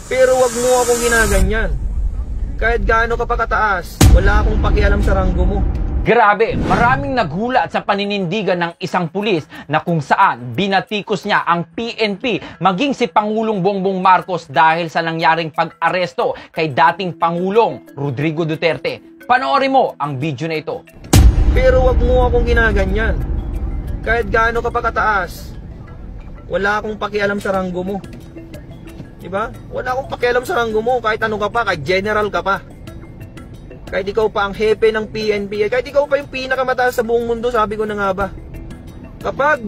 Pero wag mo akong ginaganyan. Kahit gaano ka pa kataas, wala akong pakialam sa ranggo mo. Grabe, maraming naghulat sa paninindigan ng isang pulis na kung saan binatikos niya ang PNP maging si Pangulong Bongbong Marcos dahil sa nangyaring pag-aresto kay dating Pangulong Rodrigo Duterte. Panoorin mo ang video na ito. Pero wag mo akong ginaganyan. Kahit gaano ka pa kataas, wala akong pakialam sa ranggo mo. Diba? Wala akong pakialam sa ranggo mo. Kahit ano ka pa, kahit general ka pa. Kahit ikaw pa ang hepe ng PNP, kahit ikaw pa yung pinakamataas sa buong mundo, sabi ko na nga ba. Kapag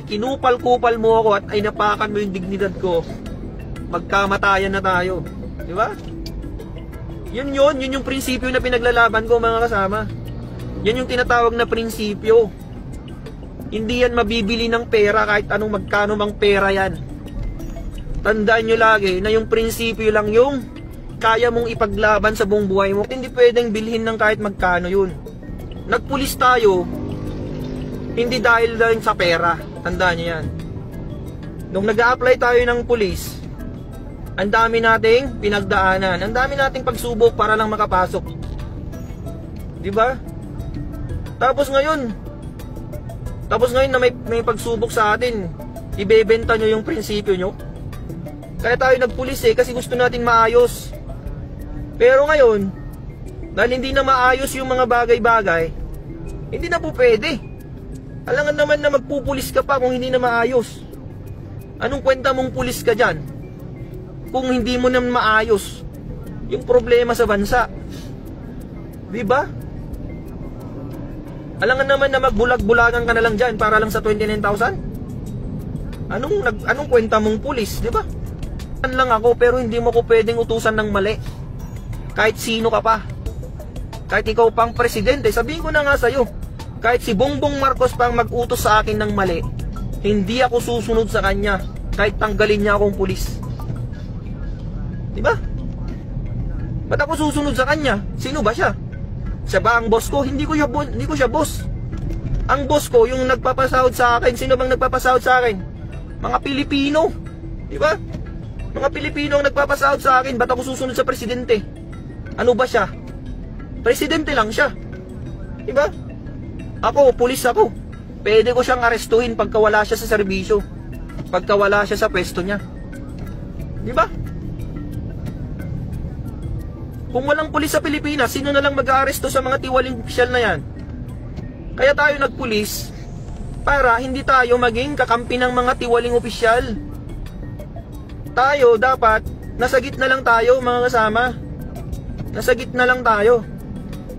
kinupal-kupal mo ako at ay napakan mo yung dignidad ko, magkamatayan na tayo. Diba? Yun yung prinsipyo na pinaglalaban ko, mga kasama. Yan yung tinatawag na prinsipyo. Hindi yan mabibili ng pera kahit anong magkano mang pera yan. Tandaan nyo lagi na yung prinsipyo lang yung kaya mong ipaglaban sa buong buhay mo. Hindi pwedeng bilhin ng kahit magkano yun. Nagpulis tayo, hindi dahil lang sa pera. Tandaan nyo yan. Nung nag-a-apply tayo ng pulis, ang dami nating pinagdaanan. Ang dami nating pagsubok para lang makapasok. Diba? Tapos ngayon na may pagsubok sa atin, ibebenta nyo yung prinsipyo nyo. Kaya tayo nagpulis kasi gusto nating maayos. Pero ngayon, dahil hindi na maayos yung mga bagay-bagay, hindi na po pwede. Alangan naman na magpupulis ka pa kung hindi na maayos. Anong kwenta mong pulis ka dyan kung hindi mo na maayos yung problema sa bansa? Diba? Alangan naman na magbulag-bulagan ka na lang dyan para lang sa 29,000? Anong kwenta mong pulis, diba? Lang ako pero hindi mo ko pwedeng utusan ng mali. Kahit sino ka pa. Kahit ikaw pang presidente, sabihin ko na nga sa'yo, kahit si Bongbong Marcos pang mag-utos sa akin ng mali, hindi ako susunod sa kanya kahit tanggalin niya akong pulis. Diba? Ba't ako susunod sa kanya? Sino ba siya? Siya ba ang boss ko? Hindi ko siya boss. Ang boss ko, yung nagpapasahod sa akin. Sino bang nagpapasahod sa akin? Mga Pilipino. Diba? Mga Pilipino ang nagpapasahod sa akin. Ba't ako susunod sa presidente? Ano ba siya? Presidente lang siya. Diba? Ako, pulis ako. Pwede ko siyang arestuhin pagka wala siya sa serbisyo. Pagka wala siya sa pwesto niya. Diba? Kung walang pulis sa Pilipinas, sino na lang mag-aaresto sa mga tiwaling opisyal na yan? Kaya tayo nagpulis para hindi tayo maging kakampi ng mga tiwaling opisyal. Tayo dapat nasa gitna lang tayo, mga kasama. Nasa gitna lang tayo.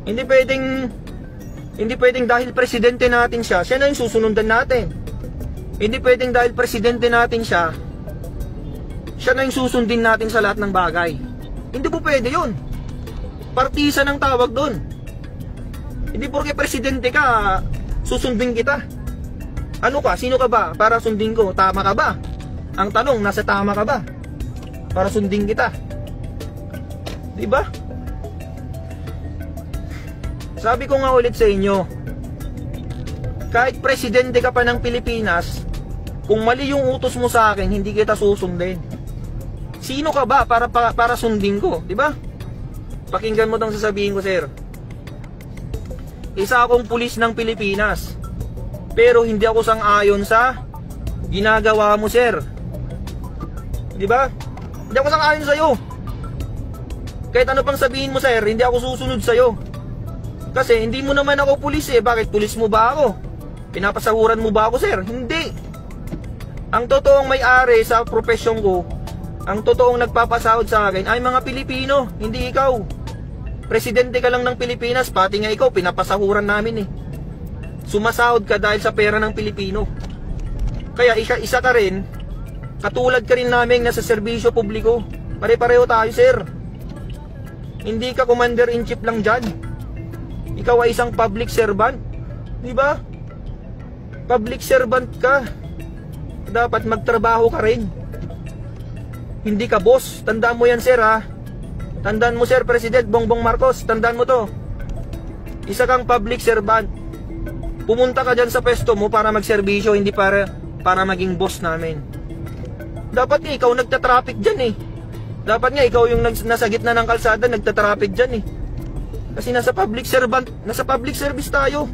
Hindi pwedeng dahil presidente natin siya na yung susunundan natin. Hindi pwedeng dahil presidente natin siya na yung susundin natin sa lahat ng bagay. Hindi po pwede yun. Partisan ang tawag doon. Hindi porke presidente ka, susundin kita. Ano ka? Sino ka ba? Para sundin ko. Tama ka ba? Ang tanong, nasa tama ka ba? Para sundin kita. Diba? Sabi ko nga ulit sa inyo, kahit presidente ka pa ng Pilipinas, kung mali yung utos mo sa akin, hindi kita susundin. Sino ka ba para sundin ko? Diba? Pakinggan mo tong sasabihin ko, sir. Isa akong pulis ng Pilipinas, pero hindi ako sang-ayon sa ginagawa mo, sir. Diba? Hindi ako sang-ayon sa'yo. Kahit ano pang sabihin mo, sir, hindi ako susunod sa'yo. Kasi hindi mo naman ako pulis Bakit pulis mo ba ako? Pinapasahuran mo ba ako, sir? Hindi. Ang totoong may-ari sa profesyon ko, ang totoong nagpapasahod sa akin ay mga Pilipino, hindi ikaw. Presidente ka lang ng Pilipinas, pati nga ikaw, pinapasahuran namin Sumasahod ka dahil sa pera ng Pilipino. Kaya isa ka rin, katulad ka rin namin nasa serbisyo publiko. Pare-pareho tayo, sir. Hindi ka commander-in-chief lang dyan. Ikaw ay isang public servant. Diba? Public servant ka. Dapat magtrabaho ka rin. Hindi ka boss. Tandaan mo yan, sir, ha? Tandaan mo, sir, President Bongbong Marcos. Tandaan mo to. Isa kang public servant. Pumunta ka dyan sa pwesto mo para magserbisyo, hindi para maging boss namin. Dapat ikaw nagtatraffic dyan Dapat nga ikaw yung nasa gitna ng kalsada, nagtatraffic dyan eh. Kasi nasa public service tayo.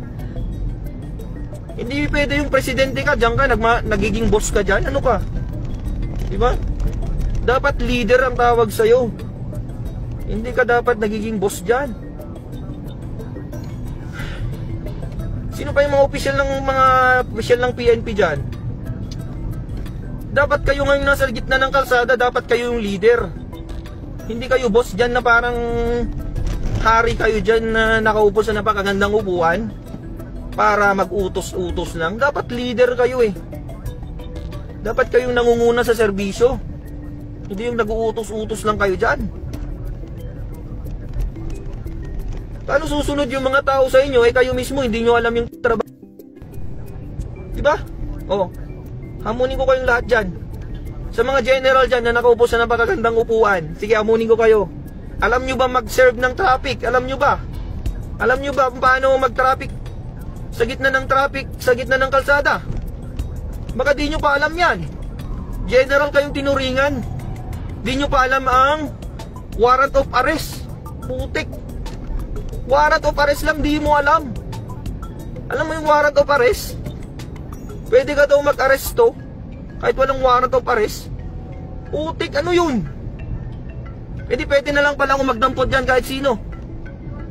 Hindi pwede yung presidente ka, diyan ka, nagiging boss ka dyan. Ano ka? Diba? Dapat leader ang tawag sa'yo. Hindi ka dapat nagiging boss dyan. Sino pa yung mga opisyal ng PNP dyan? Dapat kayo ngayon nasa gitna ng kalsada, dapat kayo yung leader. Hindi kayo boss dyan na parang hari kayo dyan na nakaupo sa napakagandang upuan para mag-utos-utos lang. Dapat leader kayo eh. Dapat kayong nangunguna sa serbisyo. Hindi yung nag-uutos-utos lang kayo dyan. Paano susunod yung mga tao sa inyo kayo mismo hindi nyo alam yung trabaho? Diba? Oh, hamunin ko kayong lahat dyan. Sa mga general dyan na nakaupo sa napakagandang upuan, sige, hamunin ko kayo. Alam nyo ba mag-serve ng traffic? Alam nyo ba? Alam nyo ba kung paano mag-traffic sa gitna ng traffic, sa gitna ng kalsada? Baka di nyo pa alam yan. General kayong tinuringan. Di nyo pa alam ang warrant of arrest. Putik. Warrant of arrest lang, di mo alam. Alam mo yung warrant of arrest? Pwede ka daw mag-aresto kahit walang warrant of arrest. Putik, ano yun? Pwede na lang pala akong magdampot dyan kahit sino.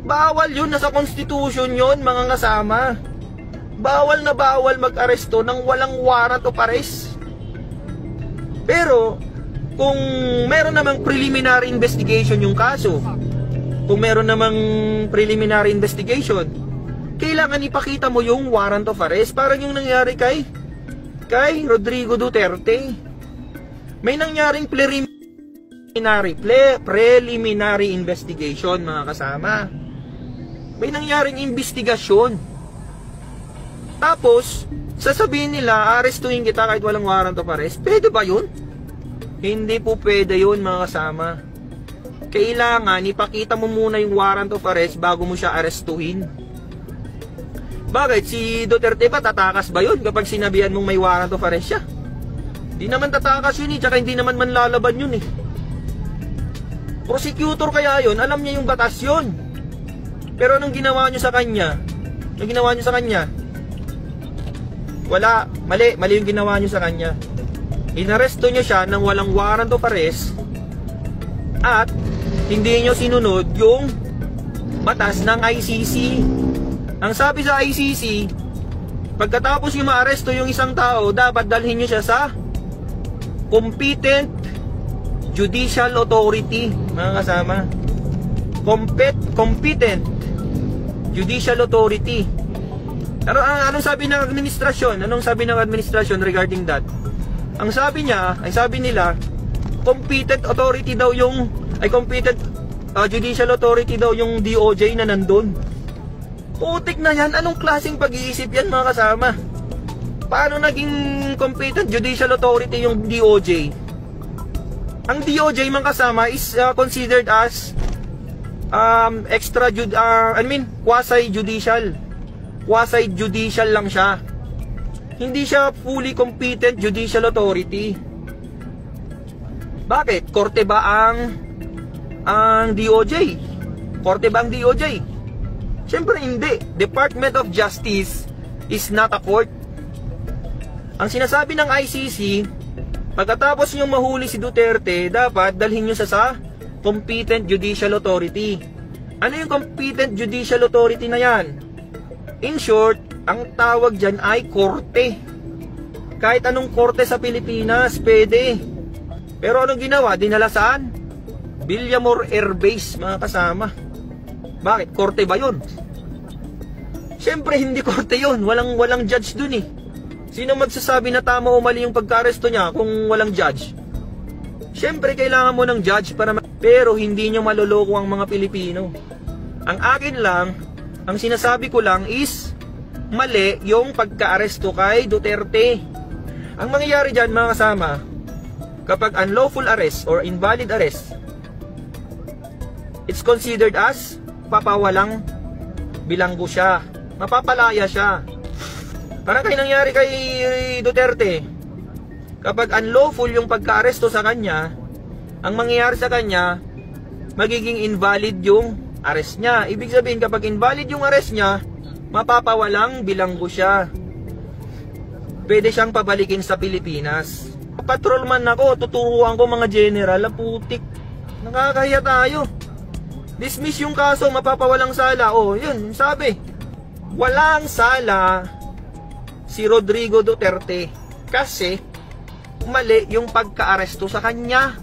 Bawal yun, nasa constitution yun, mga kasama. Bawal na bawal mag-aresto nang walang warrant of arrest. Pero kung meron namang preliminary investigation yung kaso, kung meron namang preliminary investigation, kailangan ipakita mo yung warrant of arrest. Parang yung nangyari kay Rodrigo Duterte. May nangyaring preliminary investigation, mga kasama. May nangyaring investigasyon. Tapos sasabihin nila, arestuhin kita kahit walang warrant of arrest. Pwede ba yun? Hindi po pwede yun, mga kasama. Kailangan ipakita mo muna yung warrant of arrest bago mo siya arestuhin. Bakit? Si Duterte ba tatakas ba yun kapag sinabihan mong may warrant of arrest siya? Hindi naman tatakas yun eh, tsaka hindi naman manlalaban yun eh. Prosecutor kaya yun, alam niya yung batas yun. Pero anong ginawa nyo sa kanya? Anong ginawa nyo sa kanya? Wala, mali yung ginawa nyo sa kanya. Inaresto nyo siya nang walang warrant of arrest at hindi nyo sinunod yung batas ng ICC. Ang sabi sa ICC, pagkatapos nyo maaresto yung isang tao, dapat dalhin nyo siya sa competent judicial authority, mga kasama. Competent judicial authority. Anong sabi ng administrasyon? Anong sabi ng administrasyon regarding that? Ang sabi niya, ay sabi nila, competent authority daw yung, competent judicial authority daw yung DOJ na nandun. Putik na yan. Anong klaseng pag-iisip yan, mga kasama? Paano naging competent judicial authority yung DOJ? Ang DOJ, mga kasama, is considered as quasi-judicial. Quasi-judicial lang siya. Hindi siya fully competent judicial authority. Bakit? Korte ba ang DOJ? Korte ba ang DOJ? Siyempre hindi. Department of Justice is not a court. Ang sinasabi ng ICC, pagkatapos nyo mahuli si Duterte, dapat dalhin nyo sa competent judicial authority. Ano yung competent judicial authority na yan? In short, ang tawag dyan ay korte. Kahit anong korte sa Pilipinas, pwede. Pero anong ginawa? Dinala saan? Villamor Air Base, mga kasama. Bakit? Korte ba yun? Siyempre hindi korte yun. Walang judge dun eh. Sino magsasabi na tama o mali yung pagka-aresto niya kung walang judge? Siyempre kailangan mo ng judge para pero hindi nyo maloloko ang mga Pilipino. Ang akin lang, ang sinasabi ko lang is mali yung pagka-aresto kay Duterte. Ang mangyayari dyan, mga kasama, kapag unlawful arrest or invalid arrest, it's considered as papawalang bilanggo siya. Mapapalaya siya. Parang kayo nangyari kay Duterte. Kapag unlawful yung pagka-aresto sa kanya, ang mangyayari sa kanya, magiging invalid yung arrest niya. Ibig sabihin, kapag invalid yung arrest niya, mapapawalang bilanggo siya. Pwede siyang pabalikin sa Pilipinas. Patrolman ako, tuturuan ko mga general, putik. Nakakahiya tayo. Dismiss yung kaso, mapapawalang sala. Oh, yun, sabi. Walang sala si Rodrigo Duterte kasi mali yung pagka-aresto sa kanya.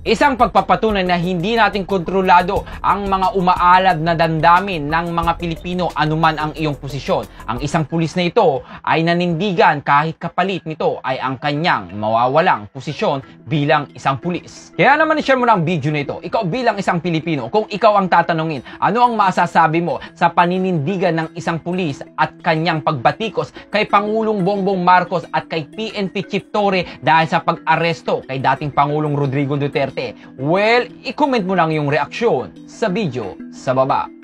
Isang pagpapatunay na hindi natin kontrolado ang mga umaalab na damdamin ng mga Pilipino anuman ang iyong posisyon. Ang isang pulis na ito ay nanindigan kahit kapalit nito ay ang kanyang mawawalang posisyon bilang isang pulis. Kaya naman i-share mo na ang video na ito. Ikaw bilang isang Pilipino, kung ikaw ang tatanungin, ano ang masasabi mo sa paninindigan ng isang pulis at kanyang pagbatikos kay Pangulong Bongbong Marcos at kay PNP Chief Torre dahil sa pag-aresto kay dating Pangulong Rodrigo Duterte? Well, i-comment mo lang yung reaksyon sa video sa baba.